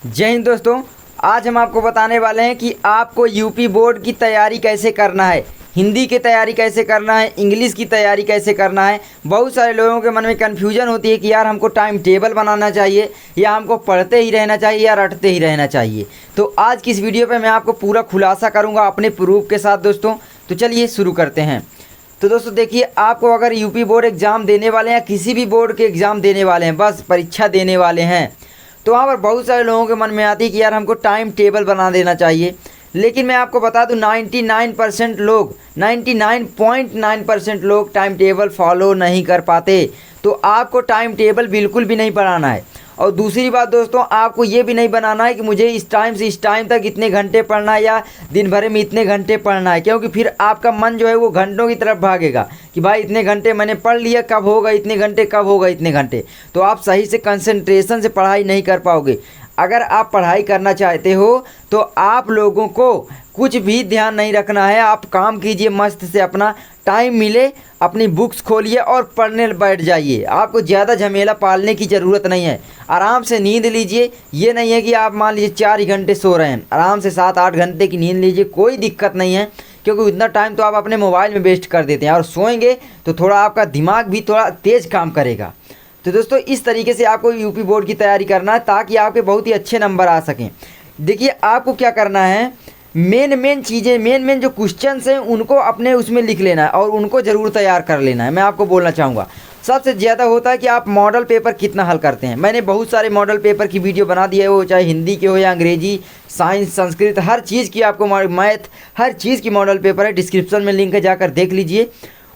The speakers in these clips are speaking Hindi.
जय हिंद दोस्तों। आज हम आपको बताने वाले हैं कि आपको यूपी बोर्ड की तैयारी कैसे करना है, हिंदी की तैयारी कैसे करना है, इंग्लिश की तैयारी कैसे करना है। बहुत सारे लोगों के मन में कन्फ्यूजन होती है कि यार हमको टाइम टेबल बनाना चाहिए या हमको पढ़ते ही रहना चाहिए या रटते ही रहना चाहिए। तो आज की इस वीडियो पे मैं आपको पूरा खुलासा करूँगा अपने प्रूफ के साथ दोस्तों। तो चलिए शुरू करते हैं। तो दोस्तों देखिए, आपको अगर यूपी बोर्ड एग्ज़ाम देने वाले हैं, किसी भी बोर्ड के एग्ज़ाम देने वाले हैं, बस परीक्षा देने वाले हैं, तो वहाँ पर बहुत सारे लोगों के मन में आती है कि यार हमको टाइम टेबल बना देना चाहिए। लेकिन मैं आपको बता दूं 99% लोग 99.9% लोग टाइम टेबल फॉलो नहीं कर पाते। तो आपको टाइम टेबल बिल्कुल भी नहीं बनाना है। और दूसरी बात दोस्तों, आपको ये भी नहीं बनाना है कि मुझे इस टाइम से इस टाइम तक इतने घंटे पढ़ना है या दिन भर में इतने घंटे पढ़ना है, क्योंकि फिर आपका मन जो है वो घंटों की तरफ भागेगा कि भाई इतने घंटे मैंने पढ़ लिया, कब होगा इतने घंटे, कब होगा इतने घंटे। तो आप सही से कंसंट्रेशन से पढ़ाई नहीं कर पाओगे। अगर आप पढ़ाई करना चाहते हो तो आप लोगों को कुछ भी ध्यान नहीं रखना है। आप काम कीजिए मस्त से, अपना टाइम मिले अपनी बुक्स खोलिए और पढ़ने बैठ जाइए। आपको ज़्यादा झमेला पालने की ज़रूरत नहीं है। आराम से नींद लीजिए। ये नहीं है कि आप मान लीजिए 4 ही घंटे सो रहे हैं, आराम से 7-8 घंटे की नींद लीजिए, कोई दिक्कत नहीं है। क्योंकि उतना टाइम तो आप अपने मोबाइल में वेस्ट कर देते हैं, और सोएंगे तो थोड़ा आपका दिमाग भी थोड़ा तेज़ काम करेगा। तो दोस्तों इस तरीके से आपको यूपी बोर्ड की तैयारी करना है ताकि आपके बहुत ही अच्छे नंबर आ सकें। देखिए, आपको क्या करना है, मेन चीज़ें, मेन जो क्वेश्चंस हैं उनको अपने उसमें लिख लेना है और उनको ज़रूर तैयार कर लेना है। मैं आपको बोलना चाहूँगा सबसे ज़्यादा होता है कि आप मॉडल पेपर कितना हल करते हैं। मैंने बहुत सारे मॉडल पेपर की वीडियो बना दी है, वो चाहे हिंदी के हो या अंग्रेजी, साइंस, संस्कृत, हर चीज़ की आपको, मैथ, हर चीज़ की मॉडल पेपर है। डिस्क्रिप्शन में लिंक है, जाकर देख लीजिए।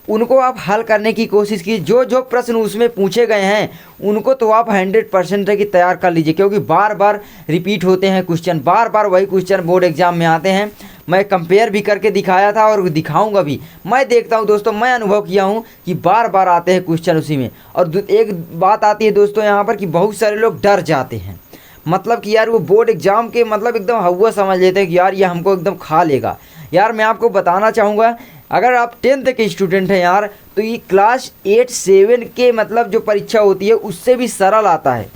उनको आप हल करने की कोशिश कीजिए। जो प्रश्न उसमें पूछे गए हैं उनको तो आप 100% की तैयार कर लीजिए, क्योंकि बार बार रिपीट होते हैं क्वेश्चन, बार बार वही क्वेश्चन बोर्ड एग्जाम में आते हैं। मैं कंपेयर भी करके दिखाया था और दिखाऊंगा भी। मैं देखता हूं दोस्तों, मैं अनुभव किया हूं कि बार बार आते हैं क्वेश्चन उसी में। और एक बात आती है दोस्तों यहाँ पर कि बहुत सारे लोग डर जाते हैं, मतलब कि यार वो बोर्ड एग्ज़ाम के मतलब एकदम हवा समझ लेते हैं कि यार ये हमको एकदम खा लेगा। यार मैं आपको बताना चाहूँगा, अगर आप 10th के स्टूडेंट हैं यार, तो ये क्लास 8-7 के मतलब जो परीक्षा होती है उससे भी सरल आता है।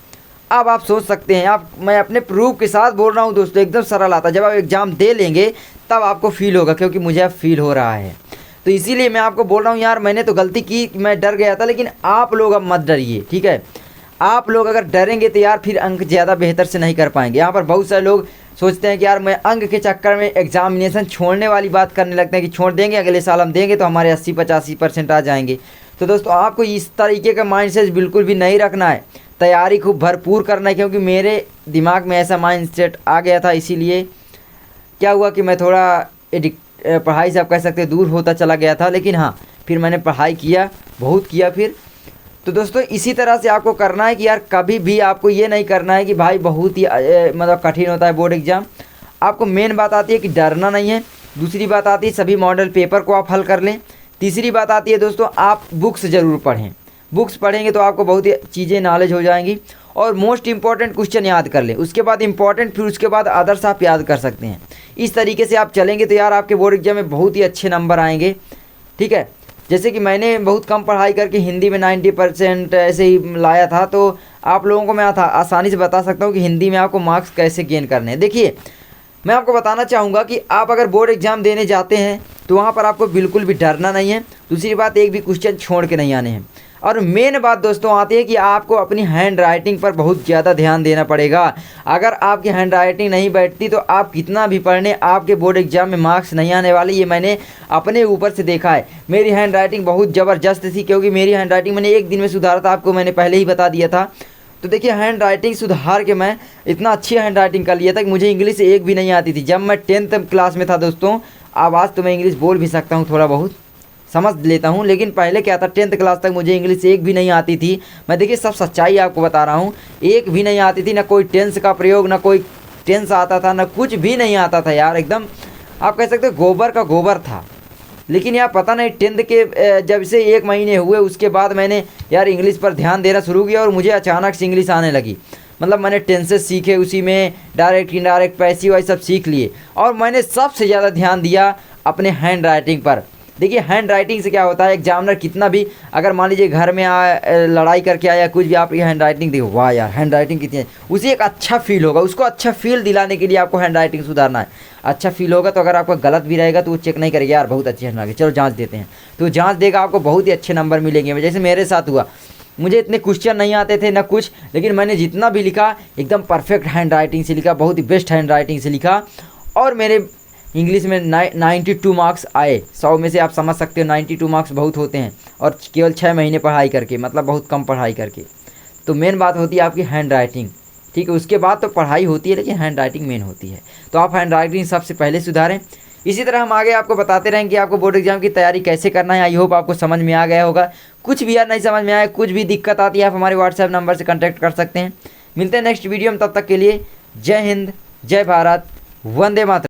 अब आप सोच सकते हैं, मैं अपने प्रूफ के साथ बोल रहा हूँ दोस्तों, एकदम सरल आता है। जब आप एग्ज़ाम दे लेंगे तब आपको फील होगा, क्योंकि मुझे अब फील हो रहा है। तो इसीलिए मैं आपको बोल रहा हूँ यार, मैंने तो गलती की, मैं डर गया था, लेकिन आप लोग अब मत डरिए, ठीक है। आप लोग अगर डरेंगे तो यार फिर अंक ज़्यादा बेहतर से नहीं कर पाएंगे। यहाँ पर बहुत सारे लोग सोचते हैं कि यार मैं अंक के चक्कर में एग्जामिनेशन छोड़ने वाली बात करने लगते हैं कि छोड़ देंगे, अगले साल हम देंगे तो हमारे 80-85% आ जाएंगे। तो दोस्तों आपको इस तरीके का माइंडसेट बिल्कुल भी नहीं रखना है। तैयारी खूब भरपूर करना है, क्योंकि मेरे दिमाग में ऐसा माइंडसेट आ गया था। इसीलिए क्या हुआ कि मैं थोड़ा पढ़ाई से आप कह सकते हैं दूर होता चला गया था। लेकिन हाँ, फिर मैंने पढ़ाई किया, बहुत किया फिर। तो दोस्तों इसी तरह से आपको करना है कि यार कभी भी आपको ये नहीं करना है कि भाई बहुत ही मतलब कठिन होता है बोर्ड एग्ज़ाम। आपको मेन बात आती है कि डरना नहीं है। दूसरी बात आती है सभी मॉडल पेपर को आप हल कर लें। तीसरी बात आती है दोस्तों, आप बुक्स ज़रूर पढ़ें। बुक्स पढ़ेंगे तो आपको बहुत ही चीज़ें नॉलेज हो जाएंगी। और मोस्ट इंपॉर्टेंट क्वेश्चन याद कर लें, उसके बाद इंपॉर्टेंट, फिर उसके बाद अदर्स आप याद कर सकते हैं। इस तरीके से आप चलेंगे तो यार आपके बोर्ड एग्जाम में बहुत ही अच्छे नंबर आएंगे, ठीक है। जैसे कि मैंने बहुत कम पढ़ाई करके हिंदी में 90% ऐसे ही लाया था, तो आप लोगों को मैं आसानी से बता सकता हूँ कि हिंदी में आपको मार्क्स कैसे गेन करने हैं। देखिए, मैं आपको बताना चाहूँगा कि आप अगर बोर्ड एग्ज़ाम देने जाते हैं तो वहाँ पर आपको बिल्कुल भी डरना नहीं है। दूसरी बात, एक भी क्वेश्चन छोड़ के नहीं आने हैं। और मेन बात दोस्तों आती है कि आपको अपनी हैंड राइटिंग पर बहुत ज़्यादा ध्यान देना पड़ेगा। अगर आपकी हैंड राइटिंग नहीं बैठती तो आप कितना भी पढ़ने, आपके बोर्ड एग्जाम में मार्क्स नहीं आने वाले। ये मैंने अपने ऊपर से देखा है। मेरी हैंड राइटिंग बहुत ज़बरदस्त थी, क्योंकि मेरी हैंड राइटिंग मैंने 1 दिन में सुधारा था, आपको मैंने पहले ही बता दिया था। तो देखिए, हैंड राइटिंग सुधार के मैं इतना अच्छी हैंड राइटिंग कर लिया था कि मुझे इंग्लिश एक भी नहीं आती थी। जब मैं 10th क्लास में था दोस्तों, अब आज तो मैं इंग्लिश बोल भी सकता हूँ, थोड़ा बहुत समझ लेता हूँ। लेकिन पहले क्या था, 10th क्लास तक मुझे इंग्लिश एक भी नहीं आती थी। मैं देखिए सब सच्चाई आपको बता रहा हूँ, एक भी नहीं आती थी। ना कोई टेंस का प्रयोग, ना कोई टेंस आता था, ना कुछ भी नहीं आता था यार। एकदम आप कह सकते हो गोबर का गोबर था। लेकिन यार पता नहीं 10th के जब से 1 महीने हुए उसके बाद मैंने यार इंग्लिश पर ध्यान देना शुरू किया और मुझे अचानक से इंग्लिश आने लगी। मतलब मैंने टेंसेस सीखे, उसी में डायरेक्ट इनडायरेक्ट पैसिव वाइज सब सीख लिए। और मैंने सबसे ज़्यादा ध्यान दिया अपने हैंड राइटिंग पर। देखिए हैंड राइटिंग से क्या होता है, एग्जामिनर कितना भी अगर मान लीजिए घर में लड़ाई करके आया कुछ भी, आप ये हैंड राइटिंग देखो, वाह यार हैंड राइटिंग कितनी है, उसे एक अच्छा फील होगा, उसको अच्छा फील दिलाने के लिए आपको हैंड राइटिंग सुधारना है। अच्छा फील होगा तो अगर आपका गलत भी रहेगा तो वो चेक नहीं करेगा, यार बहुत अच्छी हैंड राइटिंग, चलो जाँच देते हैं, तो जाँच देगा, आपको बहुत ही अच्छे नंबर मिलेंगे। जैसे मेरे साथ हुआ, मुझे इतने क्वेश्चन नहीं आते थे ना कुछ, लेकिन मैंने जितना भी लिखा एकदम परफेक्ट हैंड राइटिंग से लिखा, बहुत ही बेस्ट हैंड राइटिंग से लिखा, और मेरे इंग्लिश में 92 मार्क्स आए 100 में से। आप समझ सकते हो 92 मार्क्स बहुत होते हैं, और केवल 6 महीने पढ़ाई करके, मतलब बहुत कम पढ़ाई करके। तो मेन बात होती है आपकी हैंड राइटिंग, ठीक है, उसके बाद तो पढ़ाई होती है, लेकिन हैंड राइटिंग मेन होती है। तो आप हैंड राइटिंग सबसे पहले सुधारें। इसी तरह हम आगे आपको बताते रहेंगे कि आपको बोर्ड एग्जाम की तैयारी कैसे करना है। आई होप आपको समझ में आ गया होगा। कुछ भी यार नहीं समझ में आया, कुछ भी दिक्कत आती है, आप हमारे व्हाट्सएप नंबर से कॉन्टैक्ट कर सकते हैं। मिलते हैं नेक्स्ट वीडियो में, तब तक के लिए जय हिंद, जय भारत, वंदे मातरम।